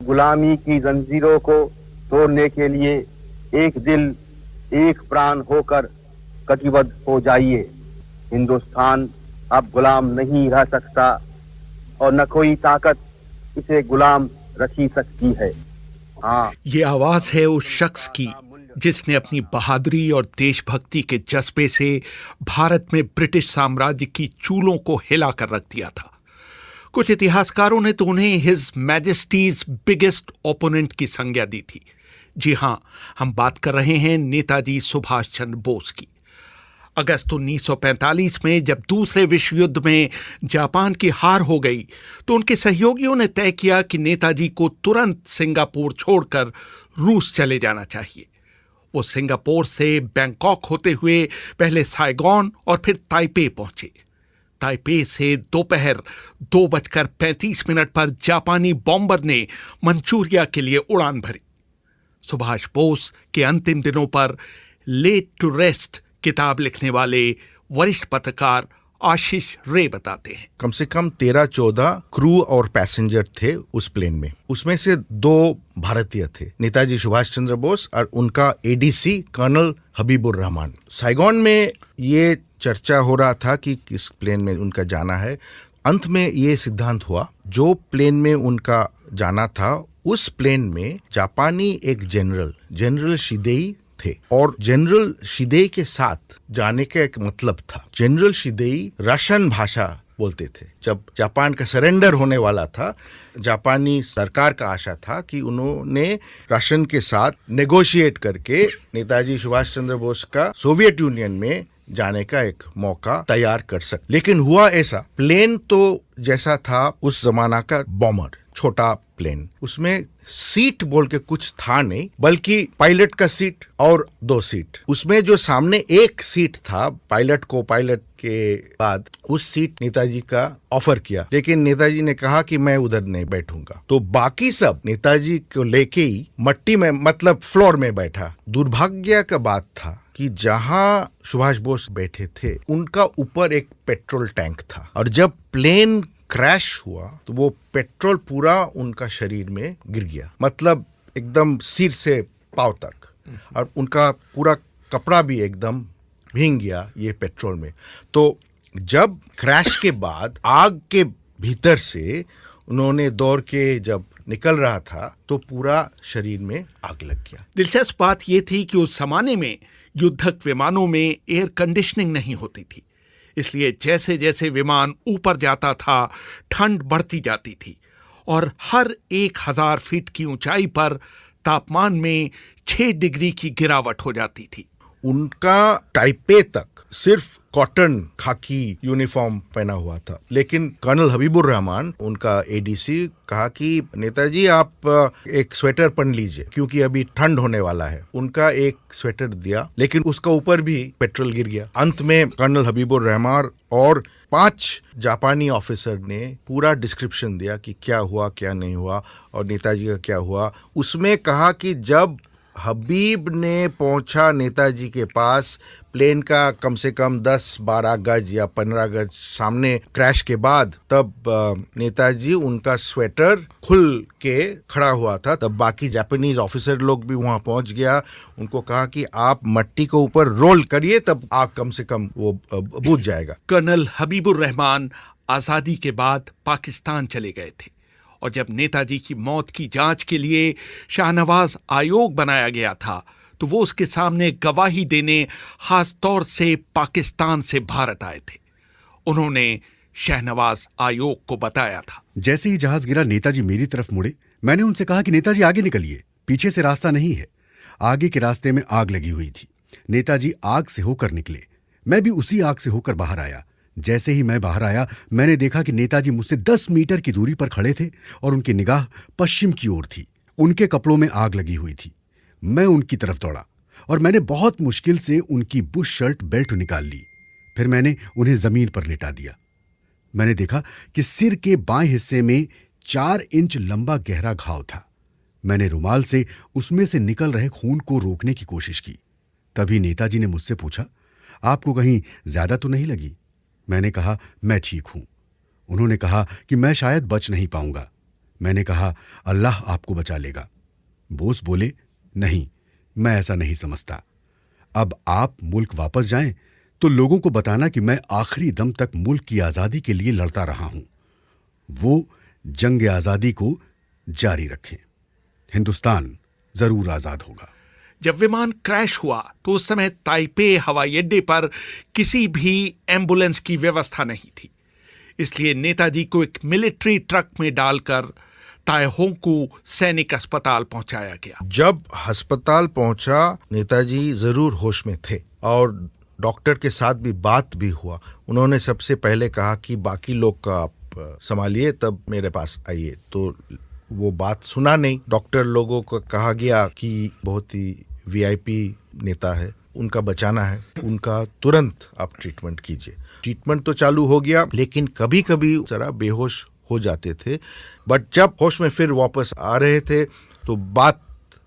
गुलामी की जंजीरों को तोड़ने के लिए एक दिल एक प्राण होकर कटिबद्ध हो जाइए। हिंदुस्तान अब गुलाम नहीं रह सकता और न कोई ताकत इसे गुलाम रखी सकती है। हाँ, ये आवाज है उस शख्स की जिसने अपनी बहादुरी और देशभक्ति के जज्बे से भारत में ब्रिटिश साम्राज्य की चूलों को हिला कर रख दिया था। कुछ इतिहासकारों ने तो उन्हें हिज मैजेस्टीज बिगेस्ट ओपोनेंट की संज्ञा दी थी। जी हां, हम बात कर रहे हैं नेताजी सुभाष चंद्र बोस की। अगस्त 1945 में जब दूसरे विश्व युद्ध में जापान की हार हो गई तो उनके सहयोगियों ने तय किया कि नेताजी को तुरंत सिंगापुर छोड़कर रूस चले जाना चाहिए। वो सिंगापुर से बैंकॉक होते हुए पहले साइगॉन और फिर ताइपे पहुंचे। ताइपे से दोपहर 2:35 पर जापानी बॉम्बर ने मंचूरिया के लिए उड़ान भरी। सुभाष बोस के अंतिम दिनों पर लेट टू रेस्ट किताब लिखने वाले वरिष्ठ पत्रकार आशीष रे बताते हैं, कम से कम 13-14 क्रू और पैसेंजर थे उस प्लेन में। उसमें से 2 भारतीय थे, नेताजी सुभाष चंद्र बोस और उनका ADC colonel Habibur Rahman. Saigon में ये चर्चा हो रहा था कि किस प्लेन में उनका जाना है। अंत में ये सिद्धांत हुआ जो प्लेन में उनका जाना था उस प्लेन में जापानी एक जनरल शिदेई थे और जनरल शिदेई के साथ जाने का एक मतलब था। जनरल शिदेई रशियन भाषा बोलते थे। जब जापान का सरेंडर होने वाला था, जापानी सरकार का आशा था कि उन्होंने रशियन के साथ नेगोशिएट करके नेताजी सुभाष चंद्र बोस का सोवियत यूनियन में जाने का एक मौका तैयार कर सकते। लेकिन हुआ ऐसा, प्लेन तो जैसा था उस जमाना का बॉमर, छोटा प्लेन, उसमें सीट बोल के कुछ था नहीं, बल्कि पायलट का सीट और 2 सीट। उसमें जो सामने एक सीट था पायलट के बाद उस सीट नेताजी का ऑफर किया, लेकिन नेताजी ने कहा कि मैं उधर नहीं बैठूंगा। तो बाकी सब नेताजी को लेके ही मट्टी में, मतलब फ्लोर में बैठा। दुर्भाग्य का बात था कि जहां सुभाष बोस बैठे थे उनका ऊपर एक पेट्रोल टैंक था और जब प्लेन क्रैश हुआ तो वो पेट्रोल पूरा उनका शरीर में गिर गया, मतलब एकदम सिर से पांव तक, और उनका पूरा कपड़ा भी एकदम भीग गया ये पेट्रोल में। तो जब क्रैश के बाद आग के भीतर से उन्होंने दौड़ के जब निकल रहा था तो पूरा शरीर में आग लग गया। दिलचस्प बात यह थी कि उस जमाने में युद्धक विमानों में एयर कंडीशनिंग नहीं होती थी, इसलिए जैसे जैसे विमान ऊपर जाता था ठंड बढ़ती जाती थी और हर 1000 फीट की ऊंचाई पर तापमान में 6 डिग्री की गिरावट हो जाती थी। उनका टाइपे तक सिर्फ कॉटन खाकी यूनिफॉर्म पहना हुआ था, लेकिन कर्नल हबीबुर रहमान उनका एडीसी कहा कि नेताजी आप एक स्वेटर पहन लीजिए क्योंकि अभी ठंड होने वाला है। उनका एक स्वेटर दिया, लेकिन उसका ऊपर भी पेट्रोल गिर गया। अंत में कर्नल हबीबुर रहमान और 5 जापानी ऑफिसर ने पूरा डिस्क्रिप्शन दिया कि क्या हुआ क्या नहीं हुआ और नेताजी का क्या हुआ। उसमें कहा कि जब हबीब ने पहुंचा नेताजी के पास, प्लेन का कम से कम 10-12 गज या 15 गज सामने क्रैश के बाद, तब नेताजी उनका स्वेटर खुल के खड़ा हुआ था। तब बाकी जापानीज ऑफिसर लोग भी वहां पहुंच गया, उनको कहा कि आप मट्टी को ऊपर रोल करिए, तब आग कम से कम वो बुझ जाएगा। कर्नल हबीबुर रहमान आजादी के बाद पाकिस्तान चले गए थे और जब नेताजी की मौत की जांच के लिए शाहनवाज आयोग बनाया गया था तो वो उसके सामने गवाही देने खास तौर से पाकिस्तान से भारत आए थे। उन्होंने शाहनवाज आयोग को बताया था, जैसे ही जहाज गिरा नेताजी मेरी तरफ मुड़े। मैंने उनसे कहा कि नेताजी आगे निकलिए, पीछे से रास्ता नहीं है। आगे के रास्ते में आग लगी हुई थी। नेताजी आग से होकर निकले, मैं भी उसी आग से होकर बाहर आया। जैसे ही मैं बाहर आया मैंने देखा कि नेताजी मुझसे 10 मीटर की दूरी पर खड़े थे और उनकी निगाह पश्चिम की ओर थी। उनके कपड़ों में आग लगी हुई थी। मैं उनकी तरफ दौड़ा और मैंने बहुत मुश्किल से उनकी बुश शर्ट बेल्ट निकाल ली। फिर मैंने उन्हें जमीन पर लेटा दिया। मैंने देखा कि सिर के बाएं हिस्से में 4 इंच लंबा गहरा घाव था। मैंने रुमाल से उसमें से निकल रहे खून को रोकने की कोशिश की। तभी नेताजी ने मुझसे पूछा, आपको कहीं ज्यादा तो नहीं लगी? मैंने कहा, मैं ठीक हूं। उन्होंने कहा कि मैं शायद बच नहीं पाऊंगा। मैंने कहा, अल्लाह आपको बचा लेगा। बोस बोले, नहीं, मैं ऐसा नहीं समझता। अब आप मुल्क वापस जाएं तो लोगों को बताना कि मैं आखिरी दम तक मुल्क की आज़ादी के लिए लड़ता रहा हूं। वो जंग आज़ादी को जारी रखें। हिंदुस्तान जरूर आज़ाद होगा। जब विमान क्रैश हुआ तो उस समय ताइपे हवाई अड्डे पर किसी भी एम्बुलेंस की व्यवस्था नहीं थी, इसलिए नेताजी को एक मिलिट्री ट्रक में डालकर ताइहोंकू सैनिक अस्पताल पहुंचाया गया। जब अस्पताल पहुंचा, नेताजी जरूर होश में थे और डॉक्टर के साथ भी बात भी हुआ। उन्होंने सबसे पहले कहा कि बाकी लोग का आप संभालिए, तब मेरे पास आइए। तो वो बात सुना नहीं। डॉक्टर लोगों को कहा गया कि बहुत ही वीआईपी नेता है, उनका बचाना है, उनका तुरंत आप ट्रीटमेंट कीजिए। ट्रीटमेंट तो चालू हो गया, लेकिन कभी कभी जरा बेहोश हो जाते थे। बट जब होश में फिर वापस आ रहे थे तो बात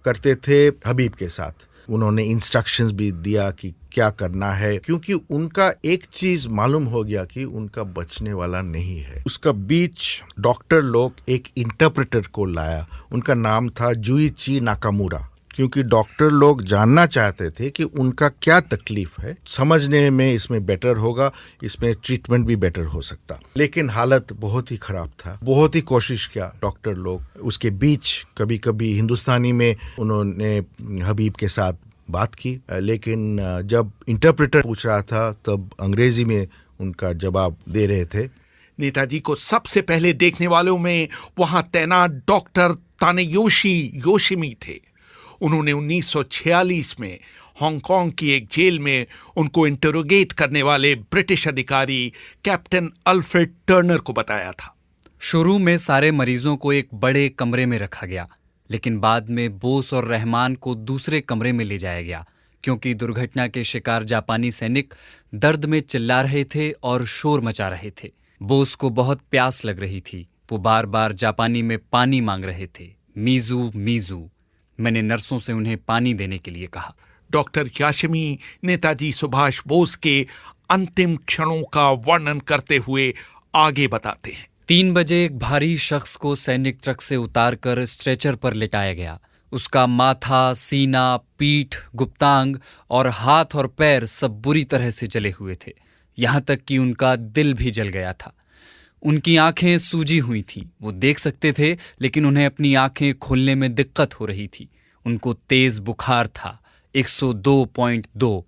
करते थे हबीब के साथ। उन्होंने इंस्ट्रक्शंस भी दिया कि क्या करना है, क्योंकि उनका एक चीज मालूम हो गया कि उनका बचने वाला नहीं है। उसका बीच डॉक्टर लोग एक इंटरप्रेटर को लाया। उनका नाम था जुइची नाकामुरा, क्योंकि डॉक्टर लोग जानना चाहते थे कि उनका क्या तकलीफ है। समझने में इसमें बेटर होगा, इसमें ट्रीटमेंट भी बेटर हो सकता। लेकिन हालत बहुत ही खराब था। बहुत ही कोशिश किया डॉक्टर लोग। उसके बीच कभी कभी हिंदुस्तानी में उन्होंने हबीब के साथ बात की, लेकिन जब इंटरप्रेटर पूछ रहा था तब अंग्रेजी में उनका जवाब दे रहे थे। नेताजी को सबसे पहले देखने वालों में वहां तैनात डॉक्टर तानेयोशी योशिमी थे। उन्होंने 1946 में हांगकांग की एक जेल में उनको इंटरोगेट करने वाले ब्रिटिश अधिकारी कैप्टन अल्फ्रेड टर्नर को बताया था। शुरू में सारे मरीजों को एक बड़े कमरे में रखा गया, लेकिन बाद में बोस और रहमान को दूसरे कमरे में ले जाया गया, क्योंकि दुर्घटना के शिकार जापानी सैनिक दर्द में चिल्ला रहे थे और शोर मचा रहे थे। बोस को बहुत प्यास लग रही थी। वो बार बार जापानी में पानी मांग रहे थे। Meizu Meizu. मैंने नर्सों से उन्हें पानी देने के लिए कहा। डॉक्टर याशिमी नेताजी सुभाष बोस के अंतिम क्षणों का वर्णन करते हुए आगे बताते हैं। 3 बजे एक भारी शख्स को सैनिक ट्रक से उतारकर स्ट्रेचर पर लिटाया गया। उसका माथा, सीना, पीठ, गुप्तांग और हाथ और पैर सब बुरी तरह से जले हुए थे, यहां तक कि उनका दिल भी जल गया था। उनकी आंखें सूजी हुई थीं। वो देख सकते थे, लेकिन उन्हें अपनी आंखें खोलने में दिक्कत हो रही थी। उनको तेज बुखार था, 102.2।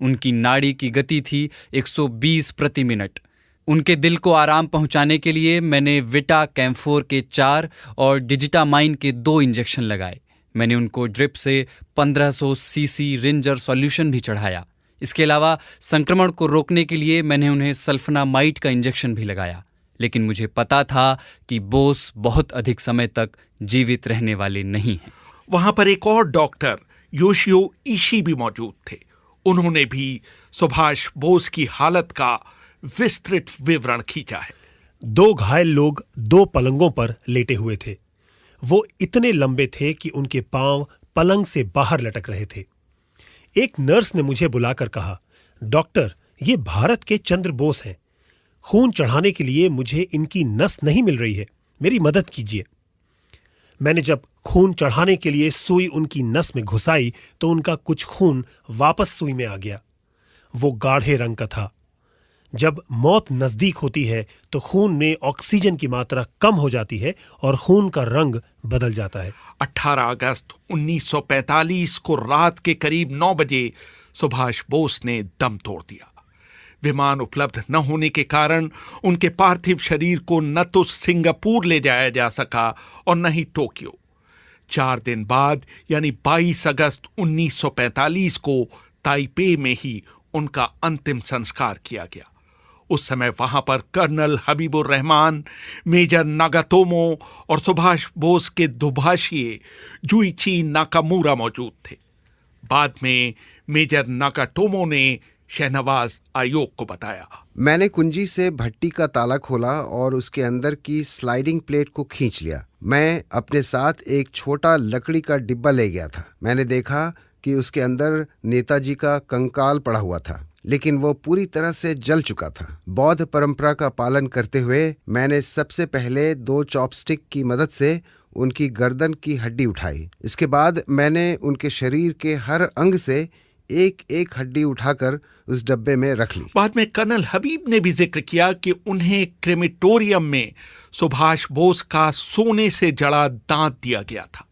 उनकी नाड़ी की गति थी 120 प्रति मिनट। उनके दिल को आराम पहुंचाने के लिए मैंने विटा कैम्फोर के 4 और डिजिटामाइन के 2 इंजेक्शन लगाए। मैंने उनको ड्रिप से 1500 सीसी रिंजर सॉल्यूशन भी चढ़ाया। इसके अलावा संक्रमण को रोकने के लिए मैंने उन्हें सल्फनामाइड का इंजेक्शन भी लगाया। लेकिन मुझे पता था कि बोस बहुत अधिक समय तक जीवित रहने वाले नहीं हैं। वहां पर एक और डॉक्टर योशियो इशी भी मौजूद थे। उन्होंने भी सुभाष बोस की हालत का विस्तृत विवरण खींचा है। 2 घायल लोग 2 पलंगों पर लेटे हुए थे। वो इतने लंबे थे कि उनके पांव पलंग से बाहर लटक रहे थे। एक नर्स ने मुझे बुलाकर कहा, डॉक्टर, ये भारत के चंद्र बोस हैं। खून चढ़ाने के लिए मुझे इनकी नस नहीं मिल रही है, मेरी मदद कीजिए। मैंने जब खून चढ़ाने के लिए सुई उनकी नस में घुसाई तो उनका कुछ खून वापस सुई में आ गया। वो गाढ़े रंग का था। जब मौत नजदीक होती है तो खून में ऑक्सीजन की मात्रा कम हो जाती है और खून का रंग बदल जाता है। 18 अगस्त 1945 को रात के करीब 9 बजे सुभाष बोस ने दम तोड़ दिया। विमान उपलब्ध न होने के कारण उनके पार्थिव शरीर को न तो सिंगापुर ले जाया जा सका और न ही टोक्यो। 4 दिन बाद यानी 22 अगस्त 1945 को ताइपे में ही उनका अंतिम संस्कार किया गया। उस समय वहां पर कर्नल हबीबुर रहमान, मेजर नागातोमो और सुभाष बोस के दुभाषिए जुइची नाकामुरा मौजूद थे। बाद में मेजर नागातोमो ने शहनवाज आयोग को बताया, मैंने कुंजी से भट्टी का ताला खोला और उसके अंदर की स्लाइडिंग प्लेट को खींच लिया। मैं अपने साथ एक छोटा लकड़ी का डिब्बा ले गया था। मैंने देखा कि उसके अंदर नेताजी का कंकाल पड़ा हुआ था। लेकिन वो पूरी तरह से जल चुका था। बौद्ध परंपरा का पालन करते हुए मैंने सबसे पहले 2 चॉपस्टिक की मदद से उनकी गर्दन की हड्डी उठाई। इसके बाद मैंने उनके शरीर के हर अंग से एक एक हड्डी उठाकर उस डब्बे में रख ली। बाद में कर्नल हबीब ने भी जिक्र किया कि उन्हें क्रेमेटोरियम में सुभाष बोस का सोने से जड़ा दांत दिया गया था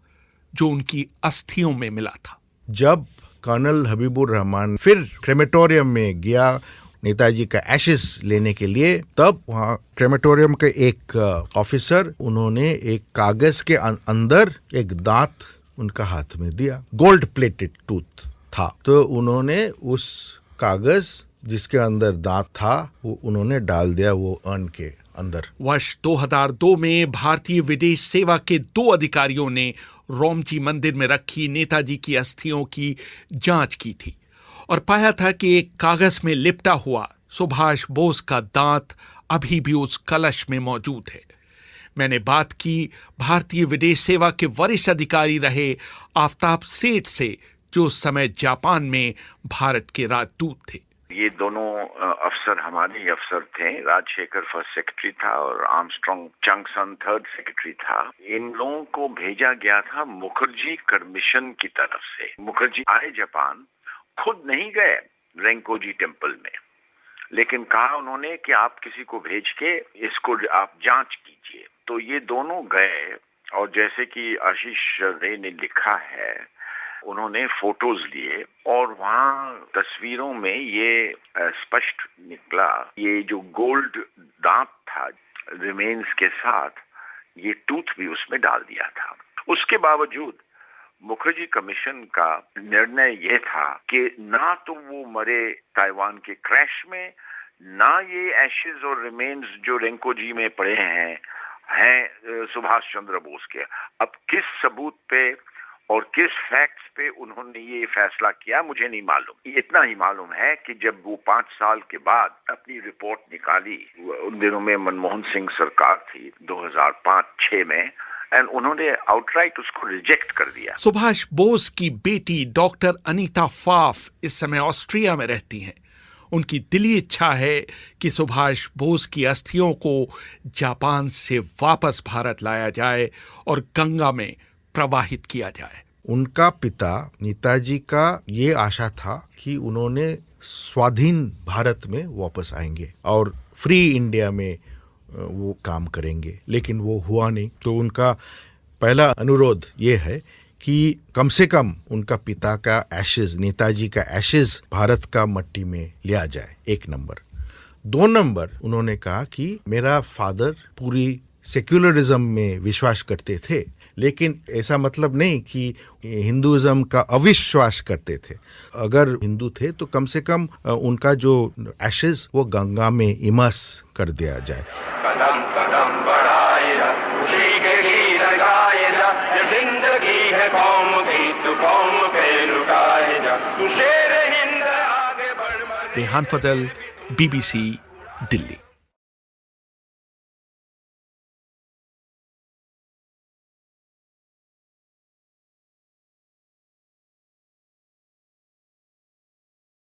जो उनकी अस्थियों में मिला था। जब कर्नल हबीबुर रहमान फिर क्रेमेटोरियम में गया नेताजी का एशेस लेने के लिए, तब वहाँ क्रेमेटोरियम के एक ऑफिसर, उन्होंने एक कागज के अंदर एक दांत उनका हाथ में दिया। गोल्ड प्लेटेड टूथ था, तो उन्होंने उस कागज जिसके अंदर दांत था वो उन्होंने डाल दिया वो अर्न के अंदर। वर्ष 2002 में भारतीय विदेश सेवा के 2 अधिकारियों ने रोमजी मंदिर में रखी नेताजी की अस्थियों की जांच की थी और पाया था कि एक कागज में लिपटा हुआ सुभाष बोस का दांत अभी भी उस कलश में मौजूद है। मैंने बात की भारतीय विदेश सेवा के वरिष्ठ अधिकारी रहे आफ्ताब सेठ से, जो उस समय जापान में भारत के राजदूत थे। ये दोनों अफसर हमारे ही अफसर थे। राजशेखर फर्स्ट सेक्रेटरी था और आर्मस्ट्रांग चंगसन थर्ड सेक्रेटरी था। इन लोगों को भेजा गया था मुखर्जी कमीशन की तरफ से। मुखर्जी आए जापान, खुद नहीं गए रेंकोजी टेम्पल में, लेकिन कहा उन्होंने कि आप किसी को भेज के इसको आप जांच कीजिए। तो ये दोनों गए और जैसे कि आशीष रे ने लिखा है, उन्होंने फोटोज लिए और वहाँ तस्वीरों में ये स्पष्ट निकला, ये जो गोल्ड दांत था रिमेन्स के साथ ये टूथ भी उसमें डाल दिया था। उसके बावजूद मुखर्जी कमीशन का निर्णय ये था कि ना तो वो मरे ताइवान के क्रैश में, ना ये एशेज और रिमेन्स जो रेंकोजी में पड़े हैं सुभाष चंद्र बोस के। अब किस सबूत पे और किस फैक्ट्स पे उन्होंने ये फैसला किया मुझे नहीं मालूम। इतना ही मालूम है कि जब वो 5 साल के बाद अपनी रिपोर्ट निकाली, उन दिनों में मनमोहन सिंह सरकार थी 2005-06 में, एंड उन्होंने आउटराइट उसको रिजेक्ट कर दिया। सुभाष बोस की बेटी डॉक्टर अनीता फाफ इस समय ऑस्ट्रिया में रहती हैं। उनकी दिली इच्छा है कि सुभाष बोस की अस्थियों को जापान से वापस भारत लाया जाए और गंगा में प्रवाहित किया जाए। उनका पिता नेताजी का ये आशा था कि उन्होंने स्वाधीन भारत में वापस आएंगे और फ्री इंडिया में वो काम करेंगे, लेकिन वो हुआ नहीं। तो उनका पहला अनुरोध ये है कि कम से कम उनका पिता का एशेज, नेताजी का एशेज भारत का मट्टी में लिया जाए, 1 नंबर। 2 नंबर, उन्होंने कहा कि मेरा फादर पूरी सेक्युलरिज्म में विश्वास करते थे, लेकिन ऐसा मतलब नहीं कि हिंदुइज्म का अविश्वास करते थे। अगर हिंदू थे तो कम से कम उनका जो एशेज वो गंगा में इमर्स कर दिया जाए। कदम कदम बढ़ाए जा, खुशी के गीत गाए जा, ये जिंदगी है कौम की, तू कौम पे लुटाए जा, तू शेर हिंद आगे बढ़। रेहान फजल, BBC, दिल्ली।